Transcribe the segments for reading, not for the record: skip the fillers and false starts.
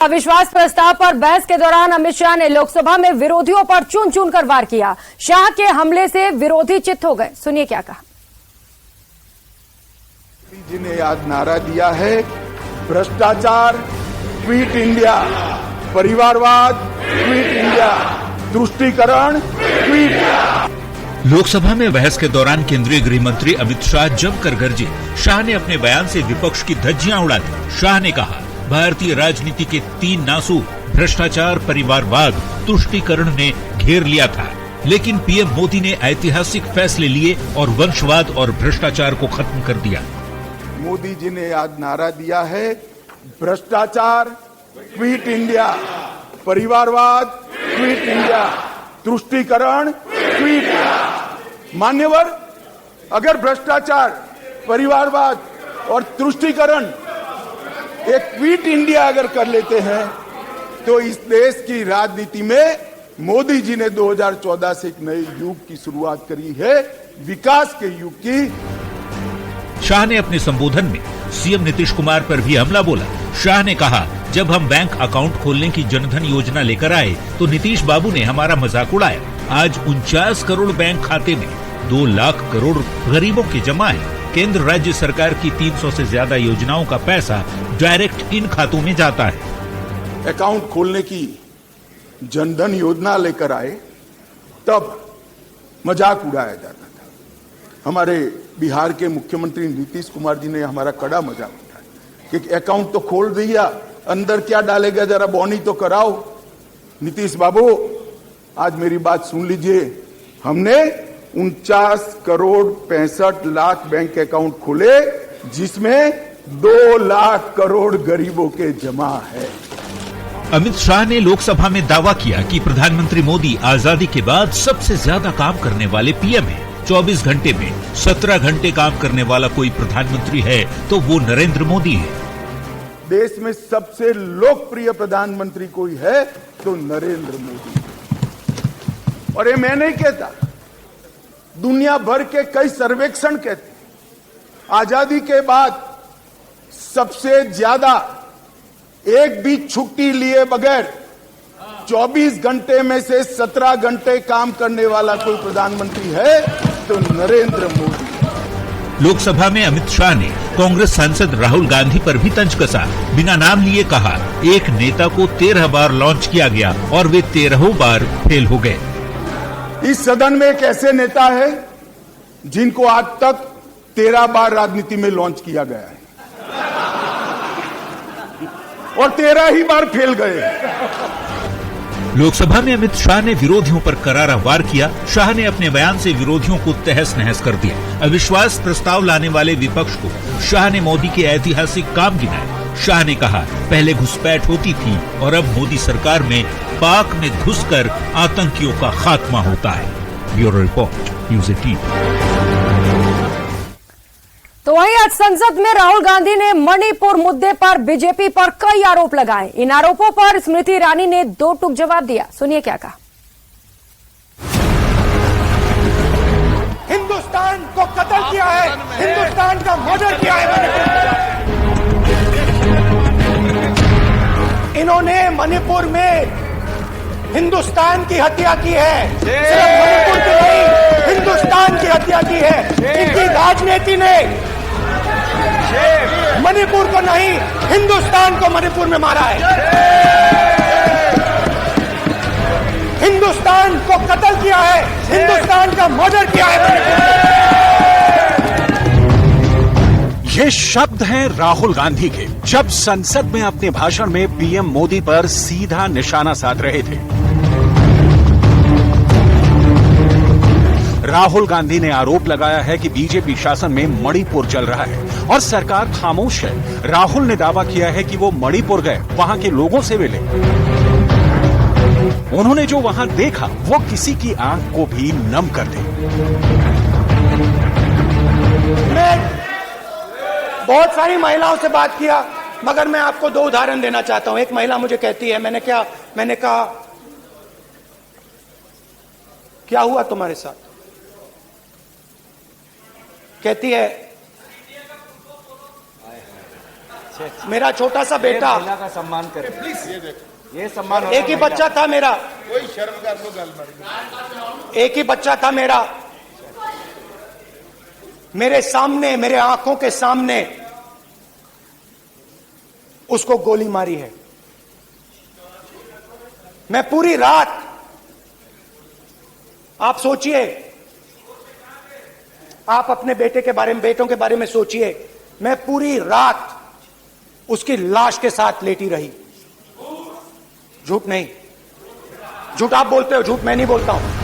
अविश्वास प्रस्ताव पर बहस के दौरान अमित शाह ने लोकसभा में विरोधियों पर चुन चुन कर वार किया। शाह के हमले से विरोधी चित्त हो गए। सुनिए क्या कहा। मोदी जी ने आज नारा दिया है, भ्रष्टाचार क्विट इंडिया, परिवारवाद क्विट इंडिया, तुष्टीकरण क्विट। लोकसभा में बहस के दौरान केंद्रीय गृह मंत्री अमित शाह जमकर गरजे। शाह ने अपने बयान से विपक्ष की धज्जियां उड़ा दी। शाह ने कहा, भारतीय राजनीति के 3 नासूर भ्रष्टाचार, परिवारवाद, तुष्टीकरण ने घेर लिया था, लेकिन पीएम मोदी ने ऐतिहासिक फैसले लिए और वंशवाद और भ्रष्टाचार को खत्म कर दिया। मोदी जी ने आज नारा दिया है, भ्रष्टाचार क्विट इंडिया, परिवारवाद क्विट इंडिया, तुष्टीकरण क्विट। मान्यवर, अगर भ्रष्टाचार, परिवारवाद और तुष्टीकरण एक क्विट इंडिया अगर कर लेते हैं तो इस देश की राजनीति में मोदी जी ने 2014 से एक नए युग की शुरुआत करी है, विकास के युग की। शाह ने अपने संबोधन में सीएम नीतीश कुमार पर भी हमला बोला। शाह ने कहा, जब हम बैंक अकाउंट खोलने की जनधन योजना लेकर आए तो नीतीश बाबू ने हमारा मजाक उड़ाया। आज 49 करोड़ बैंक खाते में 2 लाख करोड़ गरीबों के जमा है। केंद्र राज्य सरकार की 300 से ज्यादा योजनाओं का पैसा डायरेक्ट इन खातों में जाता है। अकाउंट खोलने की जनधन योजना लेकर आए तब मजाक उड़ाया जाता था। हमारे बिहार के मुख्यमंत्री नीतीश कुमार जी ने हमारा कड़ा मजाक उठाया कि अकाउंट तो खोल दिया, अंदर क्या डालेगा, जरा बॉनी तो कराओ। नीतीश बाबू, आज मेरी बात सुन लीजिए। हमने 49 करोड़ 65 लाख बैंक अकाउंट खोले, जिसमें 2 लाख करोड़ गरीबों के जमा है। अमित शाह ने लोकसभा में दावा किया कि प्रधानमंत्री मोदी आजादी के बाद सबसे ज्यादा काम करने वाले पीएम हैं। 24 घंटे में 17 घंटे काम करने वाला कोई प्रधानमंत्री है तो वो नरेंद्र मोदी है। देश में सबसे लोकप्रिय प्रधानमंत्री कोई है तो नरेंद्र मोदी। और ये मैं नहीं कहता, दुनिया भर के कई सर्वेक्षण कहते हैं, आजादी के बाद सबसे ज्यादा एक भी छुट्टी लिए बगैर 24 घंटे में से 17 घंटे काम करने वाला कोई प्रधानमंत्री है तो नरेंद्र मोदी। लोकसभा में अमित शाह ने कांग्रेस सांसद राहुल गांधी पर भी तंज कसा। बिना नाम लिए कहा, एक नेता को 13 बार लॉन्च किया गया और वे 13 बार फेल हो गए। इस सदन में एक ऐसे नेता है जिनको आज तक 13 बार राजनीति में लॉन्च किया गया है और 13 ही बार फेल गए। लोकसभा में अमित शाह ने विरोधियों पर करारा वार किया। शाह ने अपने बयान से विरोधियों को तहस नहस कर दिया। अविश्वास प्रस्ताव लाने वाले विपक्ष को शाह ने मोदी के ऐतिहासिक काम गिनाए। शाह ने कहा, पहले घुसपैठ होती थी और अब मोदी सरकार में पाक में घुसकर आतंकियों का खात्मा होता है। Bureau report, news 18। तो वहीं आज संसद में राहुल गांधी ने मणिपुर मुद्दे पर बीजेपी पर कई आरोप लगाए। इन आरोपों पर स्मृति ईरानी ने 2 टूक जवाब दिया। सुनिए क्या कहा। हिंदुस्तान को कत्ल किया है, हिंदुस्तान का मर्डर किया है। इन्होंने मणिपुर में हिंदुस्तान की हत्या की है, सिर्फ मणिपुर की नहीं, हिंदुस्तान की हत्या की है। इनकी राजनीति ने मणिपुर को नहीं, हिंदुस्तान को मणिपुर में मारा है। हिंदुस्तान को कत्ल किया है, हिंदुस्तान का मर्डर किया है। ये शब्द हैं राहुल गांधी के, जब संसद में अपने भाषण में पीएम मोदी पर सीधा निशाना साध रहे थे। राहुल गांधी ने आरोप लगाया है कि बीजेपी शासन में मणिपुर चल रहा है और सरकार खामोश है। राहुल ने दावा किया है कि वो मणिपुर गए, वहां के लोगों से मिले। उन्होंने जो वहां देखा वो किसी की आंख को भी नम कर दे। मैं बहुत सारी महिलाओं से बात किया, मगर मैं आपको 2 उदाहरण देना चाहता हूं। एक महिला मुझे कहती है, मैंने कहा क्या हुआ तुम्हारे साथ? कहती है मेरा छोटा सा बेटा, महिला का सम्मान करें प्लीज। ये सम्मान एक ही बच्चा था मेरा, कोई शर्म कर लो गल एक ही बच्चा था मेरा, मेरे सामने, मेरे आंखों के सामने उसको गोली मारी है। मैं पूरी रात, आप सोचिए, आप अपने बेटे के बारे में, बेटों के बारे में सोचिए, मैं पूरी रात उसकी लाश के साथ लेटी रही। झूठ नहीं, झूठ आप बोलते हो, झूठ मैं नहीं बोलता हूं।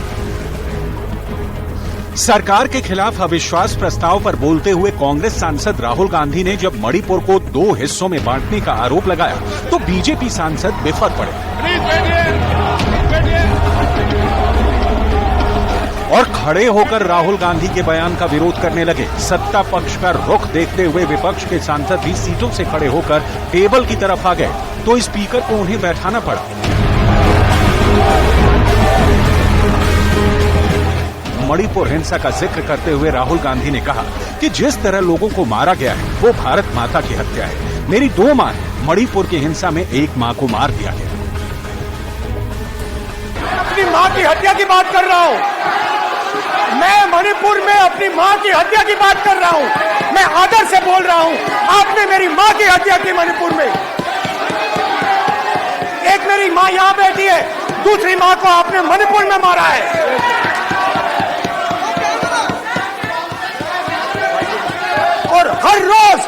सरकार के खिलाफ अविश्वास प्रस्ताव पर बोलते हुए कांग्रेस सांसद राहुल गांधी ने जब मणिपुर को 2 हिस्सों में बांटने का आरोप लगाया तो बीजेपी सांसद बेफर पड़े और खड़े होकर राहुल गांधी के बयान का विरोध करने लगे। सत्ता पक्ष का रुख देखते हुए विपक्ष के सांसद भी सीटों से खड़े होकर टेबल की तरफ आ गए तो स्पीकर को उन्हें बैठाना पड़ा। मणिपुर हिंसा का जिक्र करते हुए राहुल गांधी ने कहा कि जिस तरह लोगों को मारा गया है वो भारत माता की हत्या है। मेरी 2 मां हैं। मणिपुर की हिंसा में 1 मां को मार दिया गया। अपनी मां की हत्या की बात कर रहा हूं मैं, मणिपुर में अपनी मां की हत्या की बात कर रहा हूं मैं, आदर से बोल रहा हूं। आपने मेरी मां की हत्या की मणिपुर में। एक मेरी मां यहां बैठी है, दूसरी मां को आपने मणिपुर में मारा है। और हर रोज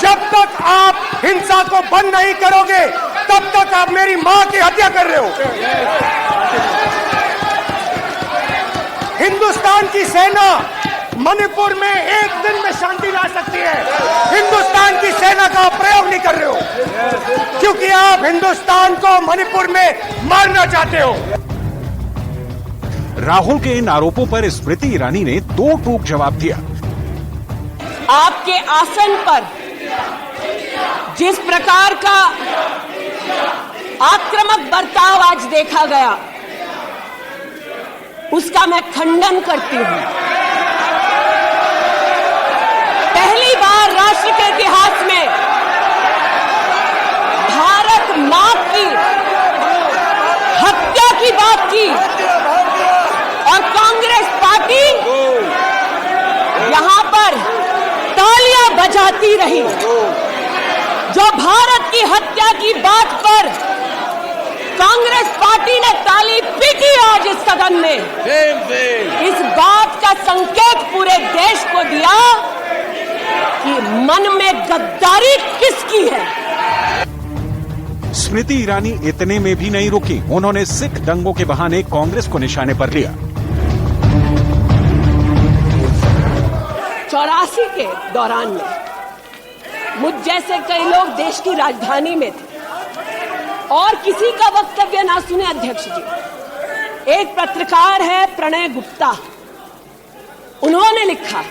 जब तक आप हिंसा को बंद नहीं करोगे तब तक आप मेरी मां की हत्या कर रहे हो। हिंदुस्तान की सेना मणिपुर में एक दिन में शांति ला सकती है। हिंदुस्तान की सेना का प्रयोग नहीं कर रहे हो क्योंकि आप हिंदुस्तान को मणिपुर में मारना चाहते हो। राहुल के इन आरोपों पर स्मृति ईरानी ने 2 टूक जवाब दिया। आपके आसन पर जिस प्रकार का आक्रामक बर्ताव आज देखा गया उसका मैं खंडन करती हूं। पहली बार राष्ट्र के इतिहास में भारत मां की हत्या की बात की और कांग्रेस पार्टी यहां पर तालियां बजाती रही। जो भारत की हत्या की बात पर कांग्रेस पार्टी ने ताली पीटी आज इस सदन में, इस बात का संकेत पूरे देश को दिया कि मन में गद्दारी किसकी है। स्मृति ईरानी इतने में भी नहीं रुकी। उन्होंने सिख दंगों के बहाने कांग्रेस को निशाने पर लिया। 84 के दौरान में मुझ जैसे कई लोग देश की राजधानी में थे और किसी का वक्तव्य ना सुने। अध्यक्ष जी, एक पत्रकार है प्रणय गुप्ता, उन्होंने लिखा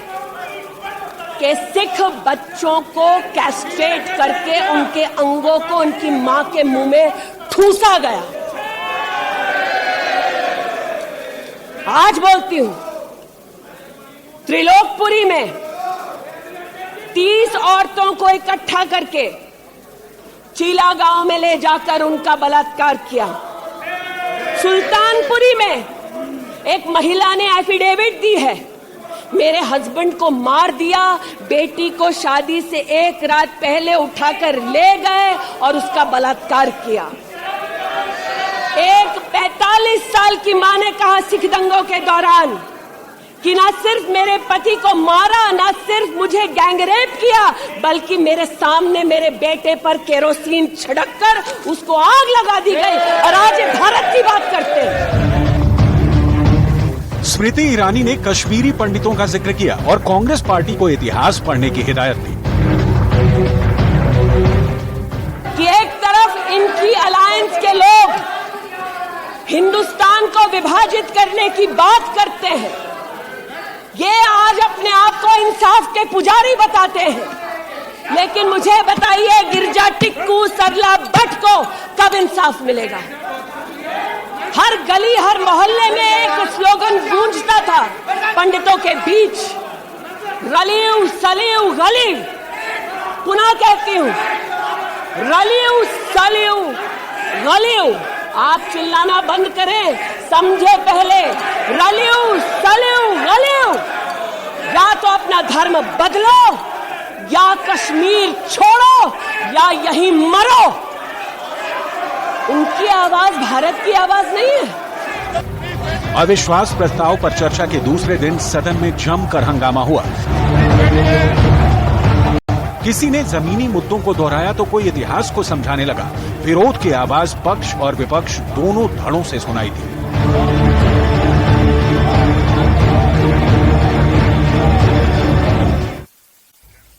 कि सिख बच्चों को कैस्ट्रेट करके उनके अंगों को उनकी मां के मुंह में ठूसा गया। आज बोलती हूं, त्रिलोकपुरी में 30 औरतों को इकट्ठा करके चीला गांव में ले जाकर उनका बलात्कार किया। सुल्तानपुरी में एक महिला ने एफिडेविट दी है, मेरे हस्बैंड को मार दिया, बेटी को शादी से 1 रात पहले उठाकर ले गए और उसका बलात्कार किया। एक 45 साल की मां ने कहा सिख दंगों के दौरान कि ना सिर्फ मेरे पति को मारा, ना सिर्फ मुझे गैंगरेप किया, बल्कि मेरे सामने मेरे बेटे पर केरोसिन छिड़ककर उसको आग लगा दी गई। और आज भारत की बात करते हैं। स्मृति ईरानी ने कश्मीरी पंडितों का जिक्र किया और कांग्रेस पार्टी को इतिहास पढ़ने की हिदायत दी कि एक तरफ इनकी अलायंस के लोग हिंदुस्तान को विभाजित करने की बात करते हैं, ये आज अपने आप को इंसाफ के पुजारी बताते हैं, लेकिन मुझे बताइए गिरजा टिक्कू सरला भट्ट को कब इंसाफ मिलेगा? हर गली हर मोहल्ले में एक स्लोगन गूंजता था पंडितों के बीच, रलीव सलीव गलीव। पुनः कहती हूं, रलियू सलियू गलियू, आप चिल्लाना बंद करें, समझे पहले, रलियू सलियू गलियू, या तो अपना धर्म बदलो या कश्मीर छोड़ो या यहीं मरो। उनकी आवाज भारत की आवाज नहीं है। अविश्वास प्रस्ताव पर चर्चा के दूसरे दिन सदन में जमकर हंगामा हुआ। किसी ने जमीनी मुद्दों को दोहराया तो कोई इतिहास को समझाने लगा। विरोध की आवाज पक्ष और विपक्ष दोनों धड़ों से सुनाई दी।